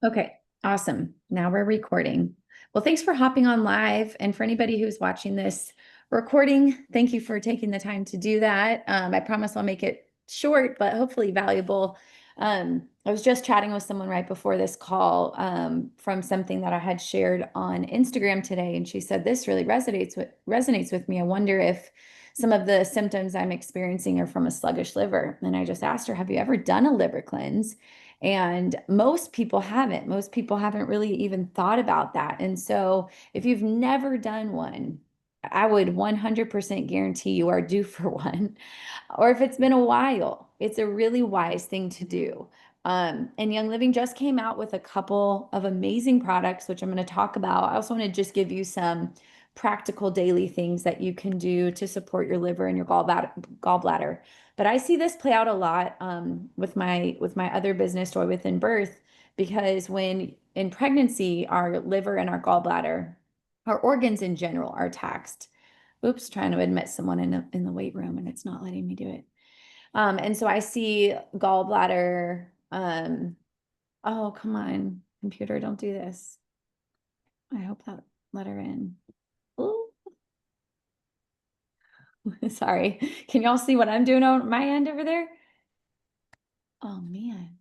Okay, awesome. Now we're recording. Well, thanks for hopping on live. And for anybody who's watching this recording, thank you for taking the time to do that. I promise I'll make it short, but hopefully valuable. I was just chatting with someone right before this call from something that I had shared on Instagram today, and she said this really resonates with me. I wonder if some of the symptoms I'm experiencing are from a sluggish liver. And I just asked her, "Have you ever done a liver cleanse?" And most people haven't. Most people haven't really even thought about that. And so if you've never done one, I would 100% guarantee you are due for one. Or if it's been a while, it's a really wise thing to do. And Young Living just came out with a couple of amazing products, which I'm going to talk about. I also want to just give you some practical daily things that you can do to support your liver and your gallbladder. But I see this play out a lot with my other business, Joy Within Birth, because when in pregnancy, our liver and our gallbladder, our organs in general, are taxed. Oops, trying to admit someone in the weight room and it's not letting me do it. And so I see gallbladder. Oh, come on, computer, don't do this. I hope that let her in. Ooh, sorry. Can y'all see what I'm doing on my end over there? Oh man.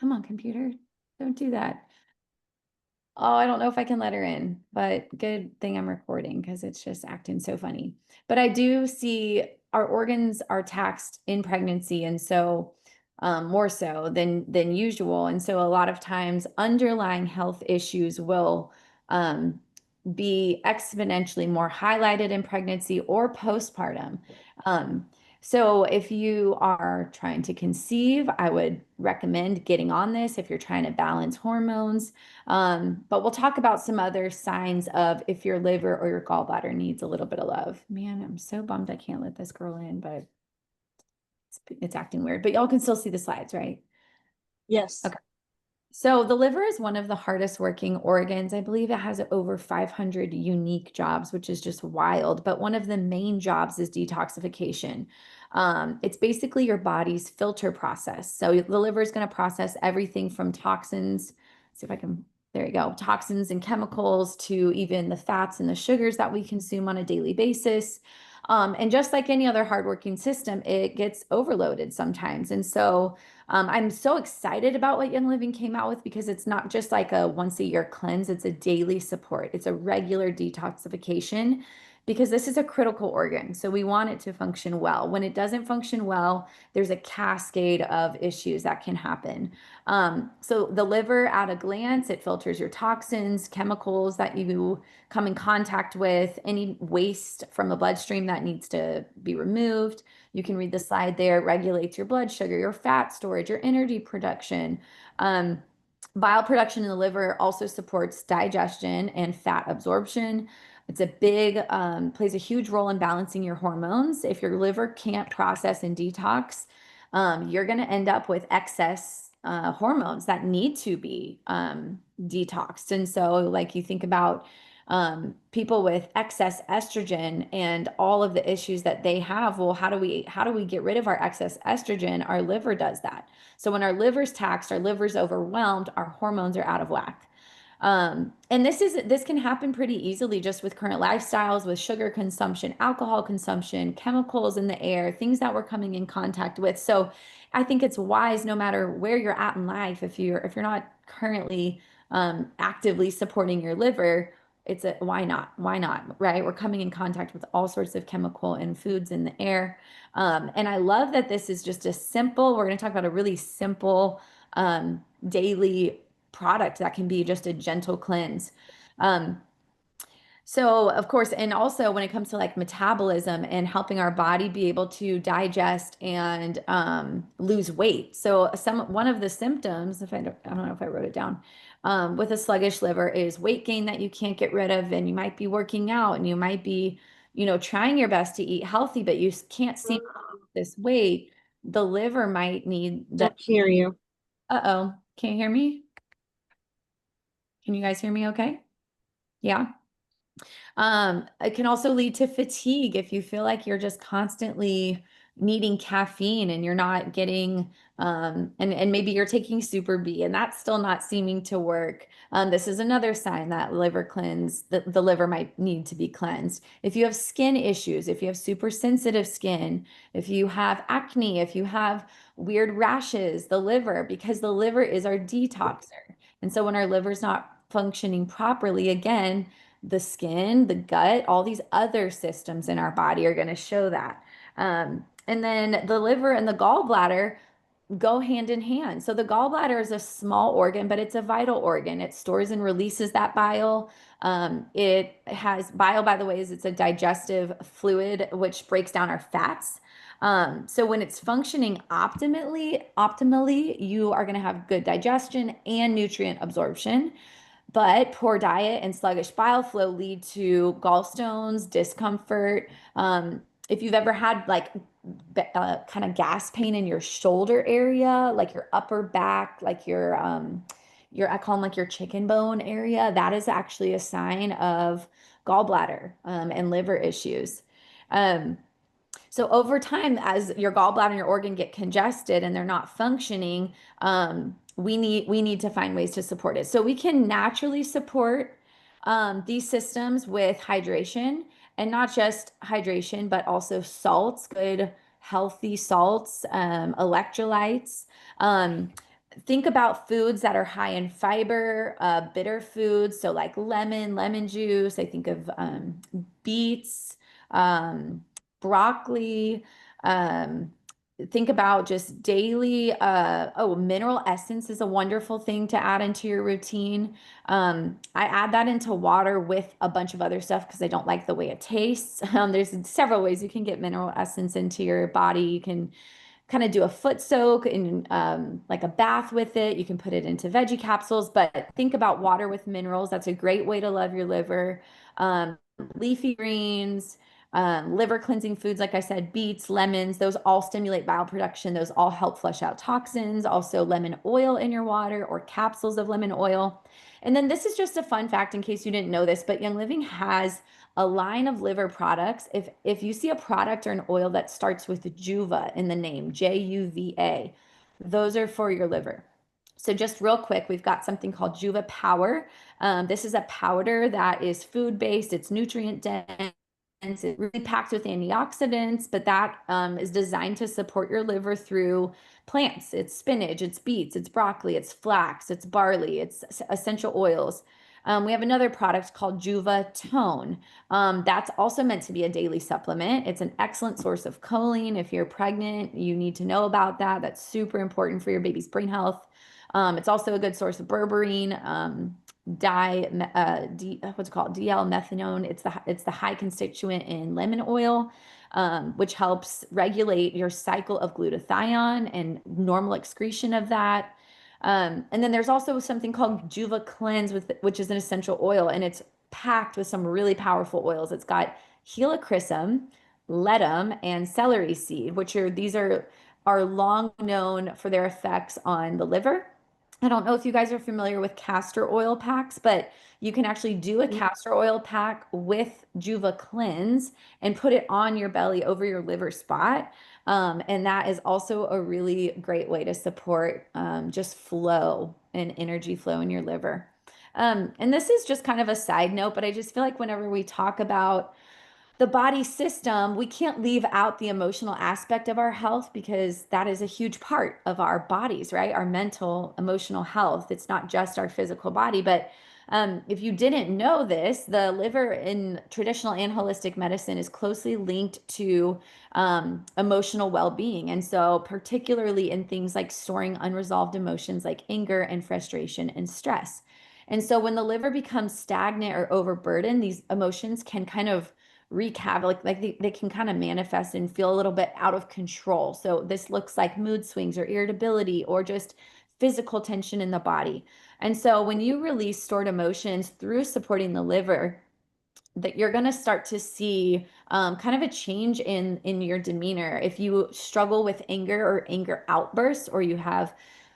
Come on, computer. Don't do that. Oh, I don't know if I can let her in, but good thing I'm recording because it's just acting so funny. But I do see our organs are taxed in pregnancy, and so more so than usual. And so a lot of times underlying health issues will um, be exponentially more highlighted in pregnancy or postpartum. Um, so if you are trying to conceive, I would recommend getting on this if you're trying to balance hormones. But we'll talk about some other signs of if your liver or your gallbladder needs a little bit of love. Man, I'm so bummed I can't let this girl in, but it's acting weird. But y'all can still see the slides, right? Yes. Okay. So the liver is one of the hardest working organs. I believe it has over 500 unique jobs, which is just wild. But one of the main jobs is detoxification. It's basically your body's filter process. So the liver is going to process everything from toxins. See if I can, there you go, toxins and chemicals to even the fats and the sugars that we consume on a daily basis. And just like any other hardworking system, it gets overloaded sometimes. And so I'm so excited about what Young Living came out with because it's not just like a once a year cleanse, it's a daily support. It's a regular detoxification because this is a critical organ. So we want it to function well. When it doesn't function well, there's a cascade of issues that can happen. So the liver at a glance, it filters your toxins, chemicals that you come in contact with, any waste from the bloodstream that needs to be removed. You can read the slide there. It regulates your blood sugar, your fat storage, your energy production. Um, Bile production in the liver also supports digestion and fat absorption. It's a big, plays a huge role in balancing your hormones. If your liver can't process and detox, you're going to end up with excess hormones that need to be detoxed. And so, like you think about people with excess estrogen and all of the issues that they have. Well, how do we get rid of our excess estrogen? Our liver does that. So when our liver's taxed, our liver's overwhelmed, our hormones are out of whack. And this can happen pretty easily just with current lifestyles, with sugar consumption, alcohol consumption, chemicals in the air, things that we're coming in contact with. So I think it's wise, no matter where you're at in life, if you're not currently actively supporting your liver, it's a why not? Why not? Right? We're coming in contact with all sorts of chemical and foods in the air. And I love that this is just a simple, we're going to talk about a really simple daily product that can be just a gentle cleanse. Um, so, of course, and also when it comes to like metabolism and helping our body be able to digest and lose weight. So, one of the symptoms, if I don't know if I wrote it down, with a sluggish liver is weight gain that you can't get rid of, and you might be working out and you might be, trying your best to eat healthy, but you can't seem to lose this weight. The liver might need I that. hear you. Uh-oh, can't you hear me? Can you guys hear me okay? Yeah. It can also lead to fatigue if you feel like you're just constantly, needing caffeine and you're not getting and maybe you're taking Super B and that's still not seeming to work. This is another sign that the liver might need to be cleansed. If you have skin issues, if you have super sensitive skin, if you have acne, if you have weird rashes, the liver, because the liver is our detoxer. And so when our liver's not functioning properly, again, the skin, the gut, all these other systems in our body are going to show that. And then the liver and the gallbladder go hand in hand. So the gallbladder is a small organ, but it's a vital organ. It stores and releases that bile. It has bile, by the way, is it's a digestive fluid which breaks down our fats. So when it's functioning optimally, you are going to have good digestion and nutrient absorption. But poor diet and sluggish bile flow lead to gallstones, discomfort. If you've ever had like kind of gas pain in your shoulder area, like your upper back, like your I call them like your chicken bone area, that is actually a sign of gallbladder and liver issues. Um, so over time, as your gallbladder and your organ get congested and they're not functioning, we need to find ways to support it. So we can naturally support these systems with hydration, and not just hydration, but also salts, good healthy salts, electrolytes. Um, think about foods that are high in fiber, bitter foods, so like lemon juice. I think of beets. Um, Broccoli. Um, think about just daily, mineral essence is a wonderful thing to add into your routine. I add that into water with a bunch of other stuff because I don't like the way it tastes. There's several ways you can get mineral essence into your body. You can kind of do a foot soak and like a bath with it. You can put it into veggie capsules, but think about water with minerals. That's a great way to love your liver. Um, Leafy greens, liver cleansing foods, like I said, beets, lemons, those all stimulate bile production. Those all help flush out toxins. Also, lemon oil in your water or capsules of lemon oil. And then this is just a fun fact in case you didn't know this, but Young Living has a line of liver products. If you see a product or an oil that starts with Juva in the name, Juva, those are for your liver. So just real quick, we've got something called Juva Power. This is a powder that is food-based, it's nutrient dense, it's really packed with antioxidants, but that is designed to support your liver through plants. It's spinach, it's beets, it's broccoli, it's flax, it's barley, it's essential oils. We have another product called Juva Tone. That's also meant to be a daily supplement. It's an excellent source of choline. If you're pregnant, you need to know about that. That's super important for your baby's brain health. It's also a good source of berberine, what's it called? DL-methanone. It's the high constituent in lemon oil, which helps regulate your cycle of glutathione and normal excretion of that. And then there's also something called Juva Cleanse, which is an essential oil, and it's packed with some really powerful oils. It's got helichrysum, ledum, and celery seed, these are long known for their effects on the liver. I don't know if you guys are familiar with castor oil packs, but you can actually do a castor oil pack with Juva Cleanse and put it on your belly over your liver spot. And that is also a really great way to support just flow and energy flow in your liver. And this is just kind of a side note, but I just feel like whenever we talk about the body system, we can't leave out the emotional aspect of our health because that is a huge part of our bodies, right? Our mental, emotional health. It's not just our physical body. But if you didn't know this, the liver in traditional and holistic medicine is closely linked to emotional well-being. And so, particularly in things like storing unresolved emotions like anger and frustration and stress. And so, when the liver becomes stagnant or overburdened, these emotions can kind of wreak havoc, like they can kind of manifest and feel a little bit out of control. So this looks like mood swings or irritability or just physical tension in the body. And so when you release stored emotions through supporting the liver, that you're going to start to see kind of a change in your demeanor. If you struggle with anger or anger outbursts, or you have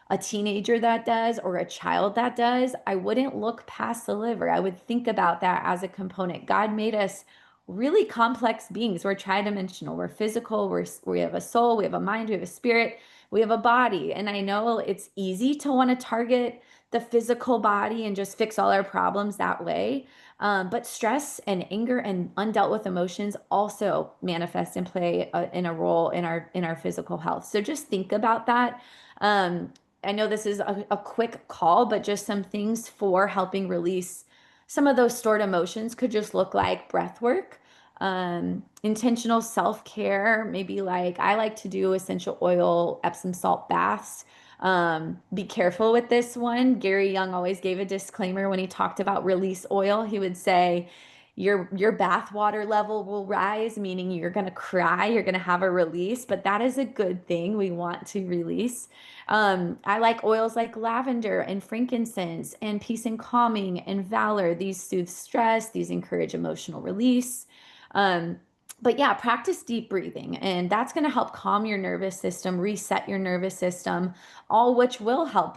a teenager that does, or a child that does, I wouldn't look past the liver. I would think about that as a component. God made us really complex beings. We're tridimensional. We're physical. We have a soul. We have a mind. We have a spirit. We have a body. And I know it's easy to want to target the physical body and just fix all our problems that way. But stress and anger and undealt with emotions also manifest and play in a role in our physical health. So just think about that. Um, I know this is a quick call, but just some things for helping release some of those stored emotions could just look like breath work, intentional self-care, maybe like I like to do essential oil, Epsom salt baths. Be careful with this one. Gary Young always gave a disclaimer when he talked about release oil. He would say, your bath water level will rise, meaning you're going to cry, you're going to have a release, but that is a good thing. We want to release. I like oils like lavender and frankincense and peace and calming and valor. These soothe stress, these encourage emotional release. Um, but yeah, practice deep breathing, and that's going to help calm your nervous system, reset your nervous system, all which will help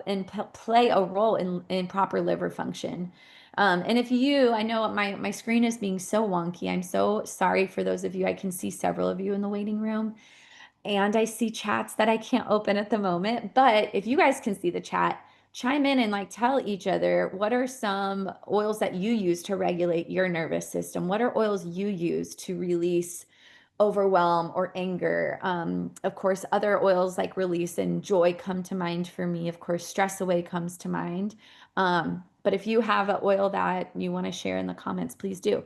and play a role in proper liver function. And if you, I know my screen is being so wonky. I'm so sorry for those of you. I can see several of you in the waiting room, and I see chats that I can't open at the moment. But if you guys can see the chat, chime in and like tell each other what are some oils that you use to regulate your nervous system? What are oils you use to release overwhelm or anger? Of course, other oils like release and joy come to mind for me. Of course, stress away comes to mind. But if you have an oil that you want to share in the comments, please do.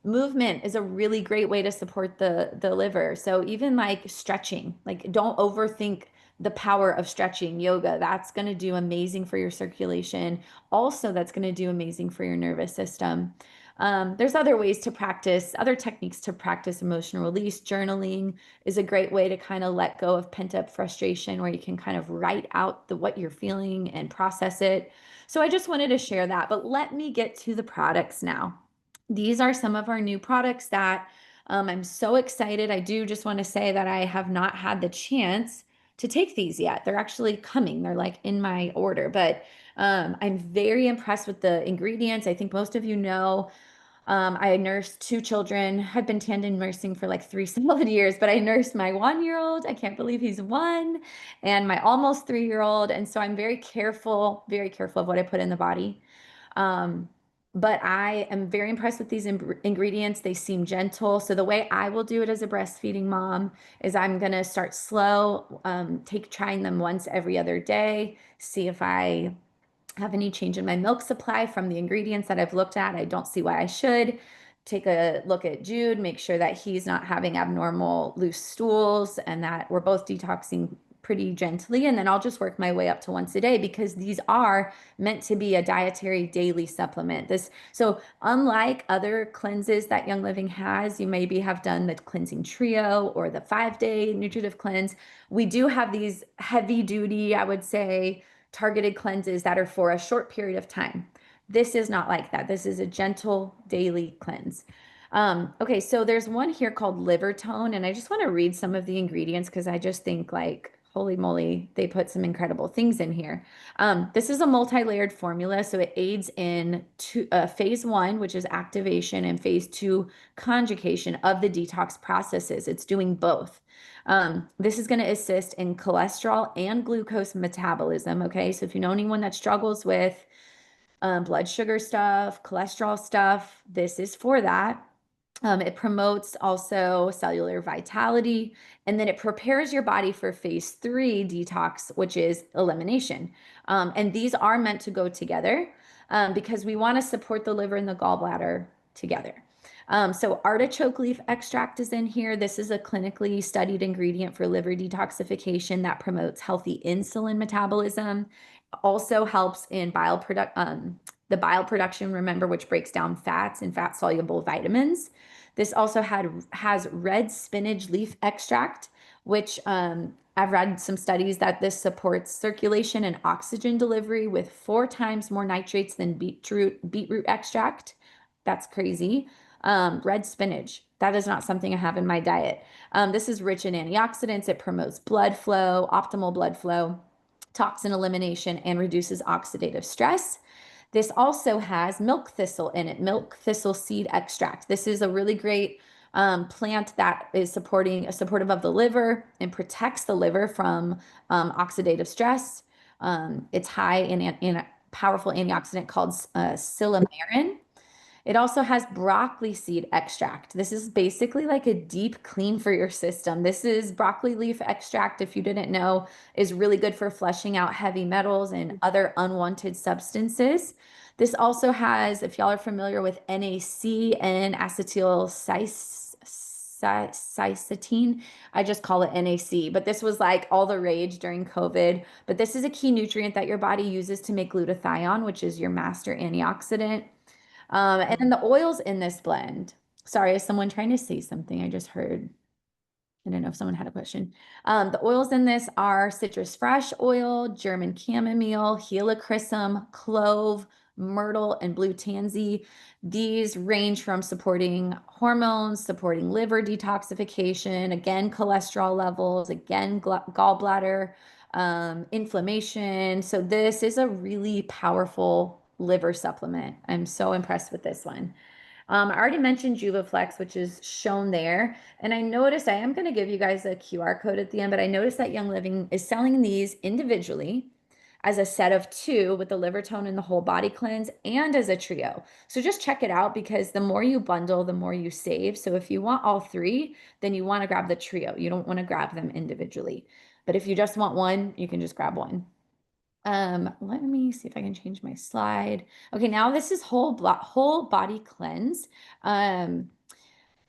Movement is a really great way to support the liver. So even like stretching, like don't overthink the power of stretching yoga. That's going to do amazing for your circulation. Also, that's going to do amazing for your nervous system. There's other ways to practice, other techniques to practice emotional release. Journaling is a great way to kind of let go of pent up frustration, where you can kind of write out what you're feeling and process it. So I just wanted to share that, but let me get to the products now. These are some of our new products that I'm so excited. I do just want to say that I have not had the chance to take these yet. They're actually coming. They're like in my order, but I'm very impressed with the ingredients. I think most of you know I nursed two children. I've been tandem nursing for like 3 solid years, but I nursed my 1-year-old. I can't believe he's one, and my almost 3-year-old. And so I'm very careful of what I put in the body. Um, but I am very impressed with these ingredients. They seem gentle. So the way I will do it as a breastfeeding mom is I'm going to start slow, trying them once every other day, see if I have any change in my milk supply from the ingredients that I've looked at. I don't see why I should. Take a look at Jude, make sure that he's not having abnormal loose stools and that we're both detoxing pretty gently. And then I'll just work my way up to once a day, because these are meant to be a dietary daily supplement. So unlike other cleanses that Young Living has, you maybe have done the cleansing trio or the 5-day nutritive cleanse. We do have these heavy duty, I would say, targeted cleanses that are for a short period of time. This is not like that. This is a gentle daily cleanse. Okay, so there's one here called Liver Tone, and I just want to read some of the ingredients because I just think like, holy moly, they put some incredible things in here. This is a multi-layered formula, so it aids in phase 1, which is activation, and phase 2, conjugation of the detox processes. It's doing both. This is going to assist in cholesterol and glucose metabolism. Okay, so if you know anyone that struggles with blood sugar stuff, cholesterol stuff, this is for that. It promotes also cellular vitality, and then it prepares your body for phase 3 detox, which is elimination. And these are meant to go together because we want to support the liver and the gallbladder together. So artichoke leaf extract is in here. This is a clinically studied ingredient for liver detoxification that promotes healthy insulin metabolism. Also helps in the bile production, remember, which breaks down fats and fat soluble vitamins. This also has red spinach leaf extract, which I've read some studies that this supports circulation and oxygen delivery with 4 times more nitrates than beetroot extract. That's crazy. Red spinach, that is not something I have in my diet. This is rich in antioxidants. It promotes blood flow, optimal blood flow, toxin elimination, and reduces oxidative stress. This also has milk thistle in it, milk thistle seed extract. This is a really great plant that is supportive of the liver and protects the liver from oxidative stress. It's high in a powerful antioxidant called silymarin. It also has broccoli seed extract. This is basically like a deep clean for your system. This is broccoli leaf extract, if you didn't know, is really good for flushing out heavy metals and other unwanted substances. This also has, if y'all are familiar with NAC and cystatine, I just call it NAC, but this was like all the rage during COVID. But this is a key nutrient that your body uses to make glutathione, which is your master antioxidant. And then the oils in this blend. Sorry, is someone trying to say something? I just heard. I don't know if someone had a question. The oils in this are citrus fresh oil, German chamomile, helichrysum, clove, myrtle, and blue tansy. These range from supporting hormones, supporting liver detoxification, again, cholesterol levels, again, gallbladder, inflammation. So this is a really powerful liver supplement. I'm so impressed with this one. I already mentioned Juvaflex, which is shown there. And I noticed I am going to give you guys a QR code at the end, but I noticed that Young Living is selling these individually as a set of two with the liver tone and the whole body cleanse and as a trio. So just check it out because the more you bundle, the more you save. So if you want all three, then you want to grab the trio. You don't want to grab them individually. But if you just want one, you can just grab one. Let me see if I can change my slide. Okay, now this is whole body cleanse. Um,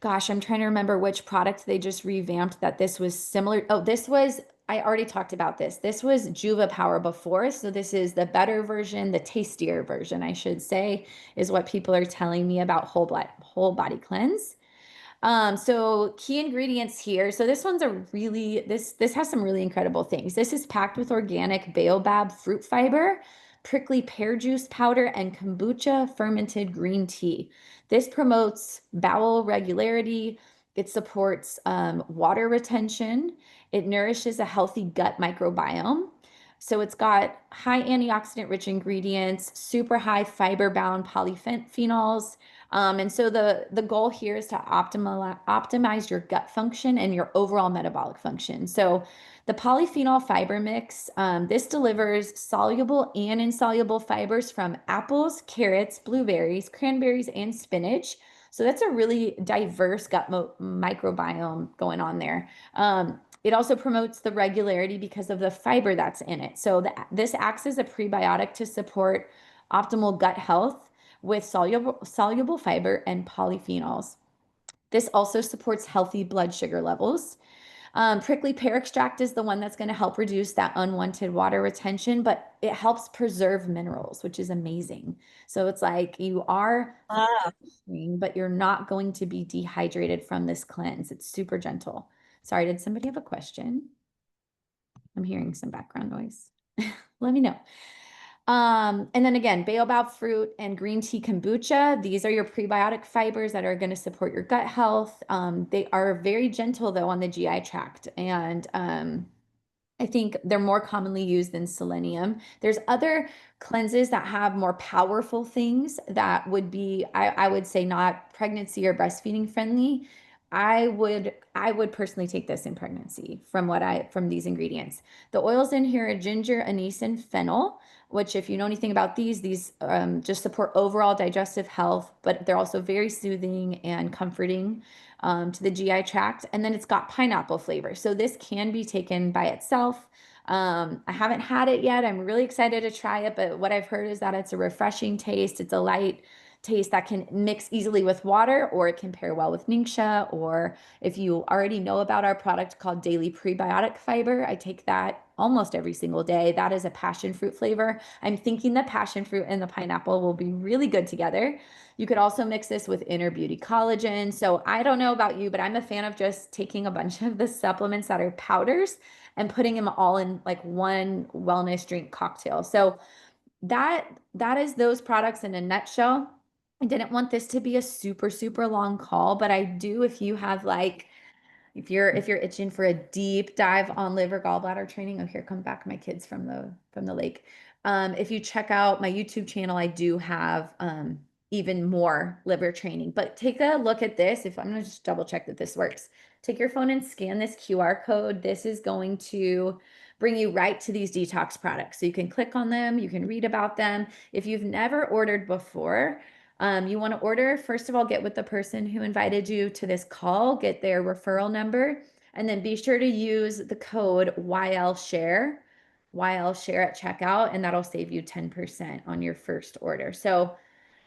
gosh, I'm trying to remember which product they just revamped that this was similar. Oh, this was, I already talked about this. This was Juva Power before. So this is the better version, the tastier version, I should say, is what people are telling me about whole body cleanse. So key ingredients here. So this one's a really this has some really incredible things. This is packed with organic baobab fruit fiber, prickly pear juice powder, and kombucha fermented green tea. This promotes bowel regularity. It supports water retention. It nourishes a healthy gut microbiome. So it's got high antioxidant rich ingredients, super high fiber bound polyphenols, and so the goal here is to optimize your gut function and your overall metabolic function. So the polyphenol fiber mix, this delivers soluble and insoluble fibers from apples, carrots, blueberries, cranberries, and spinach. So that's a really diverse gut microbiome going on there. It also promotes the regularity because of the fiber that's in it. So this acts as a prebiotic to support optimal gut health with soluble fiber and polyphenols. This also supports healthy blood sugar levels. Prickly pear extract is the one that's going to help reduce that unwanted water retention, but it helps preserve minerals, which is amazing. So it's like you are Ah, but you're not going to be dehydrated from this cleanse. It's super gentle. Sorry, did somebody have a question? I'm hearing some background noise. Let me know. And then again, baobab fruit and green tea kombucha. These are your prebiotic fibers that are going to support your gut health. They are very gentle though on the GI tract, and I think they're more commonly used than selenium. There's other cleanses that have more powerful things that would be, I would say, not pregnancy or breastfeeding friendly. I would personally take this in pregnancy from these ingredients. The oils in here are ginger, anise, and fennel, which if you know anything about these just support overall digestive health, but they're also very soothing and comforting to the GI tract. And then it's got pineapple flavor. So this can be taken by itself. I haven't had it yet. I'm really excited to try it, but what I've heard is that it's a refreshing taste. It's a light taste that can mix easily with water, or it can pair well with Ningxia. Or if you already know about our product called Daily Prebiotic Fiber, I take that almost every single day. That is a passion fruit flavor. I'm thinking the passion fruit and the pineapple will be really good together. You could also mix this with Inner Beauty Collagen. So I don't know about you, but I'm a fan of just taking a bunch of the supplements that are powders and putting them all in like one wellness drink cocktail. So that is those products in a nutshell. I didn't want this to be a super long call, but I do if you have like if you're itching for a deep dive on liver gallbladder training. Oh, here come back my kids from the lake. If you check out my YouTube channel, I do have even more liver training. But take a look at this. If I'm gonna just double check that this works. Take your phone and scan this QR code. This is going to bring you right to these detox products. So you can click on them, you can read about them. If you've never ordered before, you want to order, first of all, get with the person who invited you to this call, get their referral number, and then be sure to use the code YL share at checkout, and that'll save you 10% on your first order. So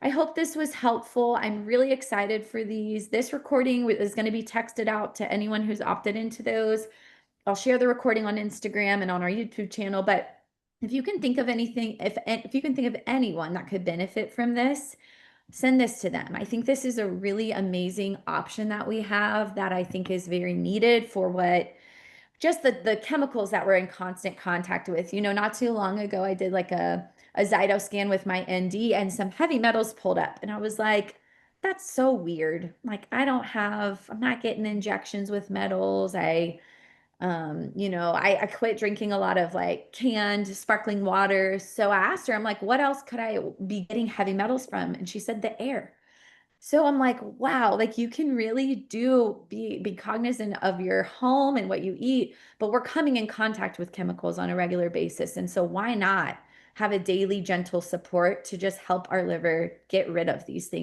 I hope this was helpful. I'm really excited for these. This recording is going to be texted out to anyone who's opted into those. I'll share the recording on Instagram and on our YouTube channel. But if you can think of anything, if you can think of anyone that could benefit from this, send this to them. I think this is a really amazing option that we have that I think is very needed for what just the chemicals that we're in constant contact with. Not too long ago, I did like a Zyto scan with my ND and some heavy metals pulled up. And I was like, that's so weird. Like, I'm not getting injections with metals. I quit drinking a lot of like canned sparkling water. So I asked her, I'm like, what else could I be getting heavy metals from? And she said the air. So I'm like, wow, like you can really be cognizant of your home and what you eat, but we're coming in contact with chemicals on a regular basis. And so why not have a daily gentle support to just help our liver get rid of these things?